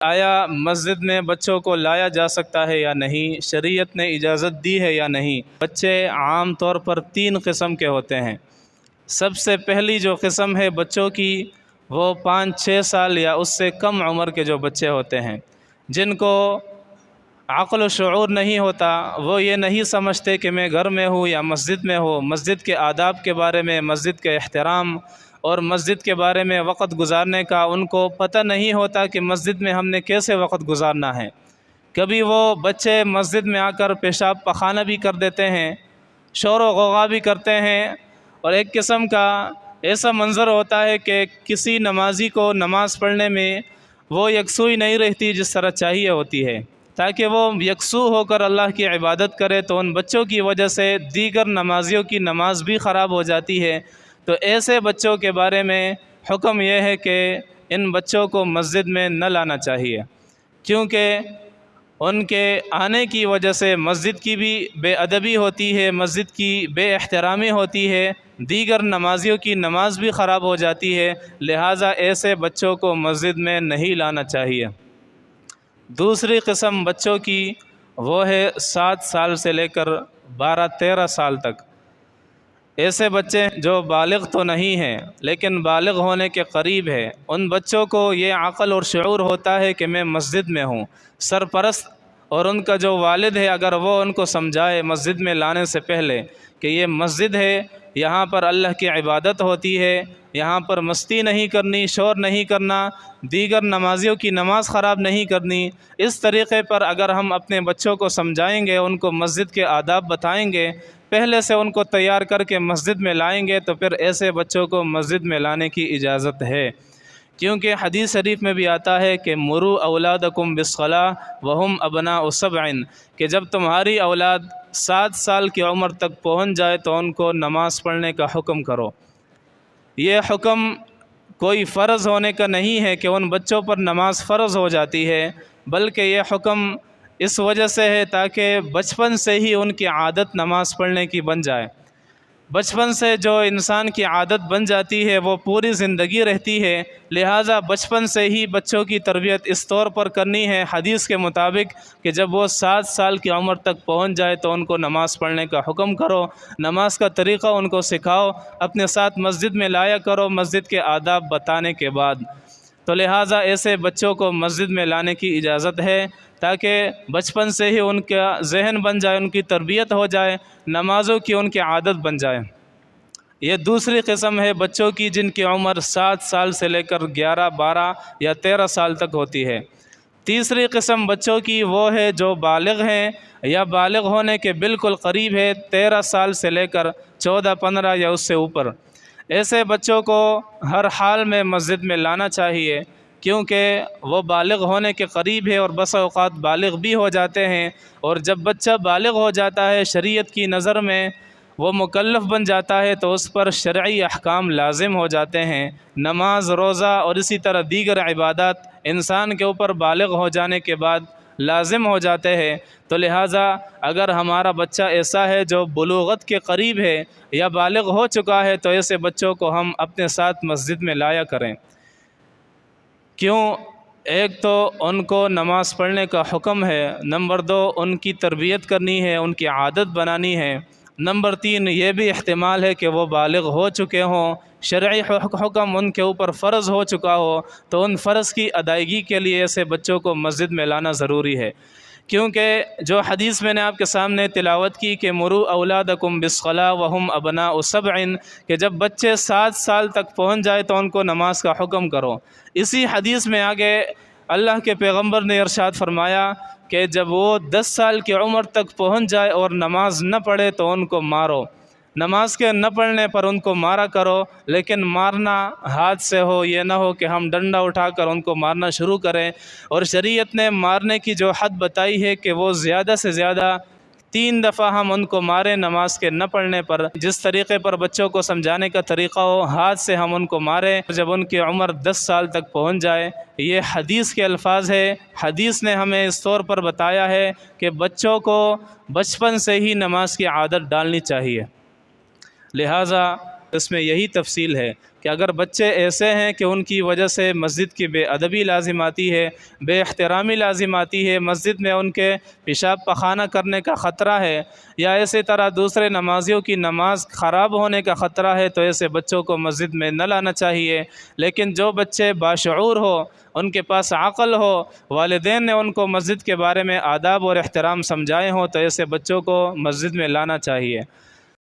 آیا مسجد میں بچوں کو لایا جا سکتا ہے یا نہیں؟ شریعت نے اجازت دی ہے یا نہیں؟ بچے عام طور پر 3 قسم کے ہوتے ہیں۔ سب سے پہلی جو قسم ہے بچوں کی، وہ 5-6 سال یا اس سے کم عمر کے جو بچے ہوتے ہیں، جن کو عقل و شعور نہیں ہوتا، وہ یہ نہیں سمجھتے کہ میں گھر میں ہوں یا مسجد میں ہوں، مسجد کے آداب کے بارے میں، مسجد کے احترام اور مسجد کے بارے میں وقت گزارنے کا ان کو پتہ نہیں ہوتا کہ مسجد میں ہم نے کیسے وقت گزارنا ہے۔ کبھی وہ بچے مسجد میں آ کر پیشاب پخانہ بھی کر دیتے ہیں، شور و غوغا بھی کرتے ہیں، اور ایک قسم کا ایسا منظر ہوتا ہے کہ کسی نمازی کو نماز پڑھنے میں وہ یکسوئی نہیں رہتی جس طرح چاہیے ہوتی ہے۔ تاکہ وہ یکسو ہو کر اللہ کی عبادت کرے تو ان بچوں کی وجہ سے دیگر نمازیوں کی نماز بھی خراب ہو جاتی ہے۔ تو ایسے بچوں کے بارے میں حکم یہ ہے کہ ان بچوں کو مسجد میں نہ لانا چاہیے، کیونکہ ان کے آنے کی وجہ سے مسجد کی بھی بے ادبی ہوتی ہے، مسجد کی بے احترامی ہوتی ہے، دیگر نمازیوں کی نماز بھی خراب ہو جاتی ہے، لہٰذا ایسے بچوں کو مسجد میں نہیں لانا چاہیے۔ دوسری قسم بچوں کی وہ ہے 7 سال سے لے کر 12-13 سال تک۔ ایسے بچے جو بالغ تو نہیں ہیں لیکن بالغ ہونے کے قریب ہے، ان بچوں کو یہ عقل اور شعور ہوتا ہے کہ میں مسجد میں ہوں۔ سرپرست اور ان کا جو والد ہے، اگر وہ ان کو سمجھائے مسجد میں لانے سے پہلے کہ یہ مسجد ہے، یہاں پر اللہ کی عبادت ہوتی ہے، یہاں پر مستی نہیں کرنی، شور نہیں کرنا، دیگر نمازیوں کی نماز خراب نہیں کرنی، اس طریقے پر اگر ہم اپنے بچوں کو سمجھائیں گے، ان کو مسجد کے آداب بتائیں گے، پہلے سے ان کو تیار کر کے مسجد میں لائیں گے، تو پھر ایسے بچوں کو مسجد میں لانے کی اجازت ہے۔ کیونکہ حدیث شریف میں بھی آتا ہے کہ مروا اولادکم بالصلاۃ وہم ابناء 7، کہ جب تمہاری اولاد 7 سال کی عمر تک پہنچ جائے تو ان کو نماز پڑھنے کا حکم کرو۔ یہ حکم کوئی فرض ہونے کا نہیں ہے کہ ان بچوں پر نماز فرض ہو جاتی ہے، بلکہ یہ حکم اس وجہ سے ہے تاکہ بچپن سے ہی ان کی عادت نماز پڑھنے کی بن جائے۔ بچپن سے جو انسان کی عادت بن جاتی ہے وہ پوری زندگی رہتی ہے، لہٰذا بچپن سے ہی بچوں کی تربیت اس طور پر کرنی ہے حدیث کے مطابق کہ جب وہ 7 سال کی عمر تک پہنچ جائے تو ان کو نماز پڑھنے کا حکم کرو، نماز کا طریقہ ان کو سکھاؤ، اپنے ساتھ مسجد میں لایا کرو مسجد کے آداب بتانے کے بعد۔ تو لہٰذا ایسے بچوں کو مسجد میں لانے کی اجازت ہے تاکہ بچپن سے ہی ان کا ذہن بن جائے، ان کی تربیت ہو جائے، نمازوں کی ان کی عادت بن جائے۔ یہ دوسری قسم ہے بچوں کی جن کی عمر 7 سال سے لے کر 11، 12 یا 13 سال تک ہوتی ہے۔ تیسری قسم بچوں کی وہ ہے جو بالغ ہیں یا بالغ ہونے کے بالکل قریب ہے، 13 سال سے لے کر 14، 15 یا اس سے اوپر۔ ایسے بچوں کو ہر حال میں مسجد میں لانا چاہیے، کیونکہ وہ بالغ ہونے کے قریب ہے اور بسا اوقات بالغ بھی ہو جاتے ہیں، اور جب بچہ بالغ ہو جاتا ہے شریعت کی نظر میں وہ مکلف بن جاتا ہے تو اس پر شرعی احکام لازم ہو جاتے ہیں۔ نماز، روزہ اور اسی طرح دیگر عبادات انسان کے اوپر بالغ ہو جانے کے بعد لازم ہو جاتے ہیں۔ تو لہٰذا اگر ہمارا بچہ ایسا ہے جو بلوغت کے قریب ہے یا بالغ ہو چکا ہے تو ایسے بچوں کو ہم اپنے ساتھ مسجد میں لایا کریں۔ کیوں؟ ایک تو ان کو نماز پڑھنے کا حکم ہے، نمبر 2 ان کی تربیت کرنی ہے، ان کی عادت بنانی ہے، نمبر 3 یہ بھی احتمال ہے کہ وہ بالغ ہو چکے ہوں، شرعی حکم ان کے اوپر فرض ہو چکا ہو، تو ان فرض کی ادائیگی کے لیے ایسے بچوں کو مسجد میں لانا ضروری ہے۔ کیونکہ جو حدیث میں نے آپ کے سامنے تلاوت کی کہ مروا اولادکم بالصلاۃ وہم ابناء 7، کہ جب بچے 7 سال تک پہنچ جائے تو ان کو نماز کا حکم کرو، اسی حدیث میں آگے اللہ کے پیغمبر نے ارشاد فرمایا کہ جب وہ 10 سال کی عمر تک پہنچ جائے اور نماز نہ پڑھے تو ان کو مارو، نماز کے نہ پڑھنے پر ان کو مارا کرو، لیکن مارنا ہاتھ سے ہو، یہ نہ ہو کہ ہم ڈنڈا اٹھا کر ان کو مارنا شروع کریں۔ اور شریعت نے مارنے کی جو حد بتائی ہے کہ وہ زیادہ سے زیادہ 3 دفعہ ہم ان کو ماریں نماز کے نہ پڑھنے پر۔ جس طریقے پر بچوں کو سمجھانے کا طریقہ ہو، ہاتھ سے ہم ان کو ماریں جب ان کی عمر 10 سال تک پہنچ جائے۔ یہ حدیث کے الفاظ ہے، حدیث نے ہمیں اس طور پر بتایا ہے کہ بچوں کو بچپن سے ہی نماز کی عادت ڈالنی چاہیے۔ لہٰذا اس میں یہی تفصیل ہے کہ اگر بچے ایسے ہیں کہ ان کی وجہ سے مسجد کی بے ادبی لازم آتی ہے، بے احترامی لازم آتی ہے، مسجد میں ان کے پیشاب پخانہ کرنے کا خطرہ ہے، یا اسی طرح دوسرے نمازیوں کی نماز خراب ہونے کا خطرہ ہے، تو ایسے بچوں کو مسجد میں نہ لانا چاہیے۔ لیکن جو بچے باشعور ہو، ان کے پاس عقل ہو، والدین نے ان کو مسجد کے بارے میں آداب اور احترام سمجھائے ہوں، تو ایسے بچوں کو مسجد میں لانا چاہیے۔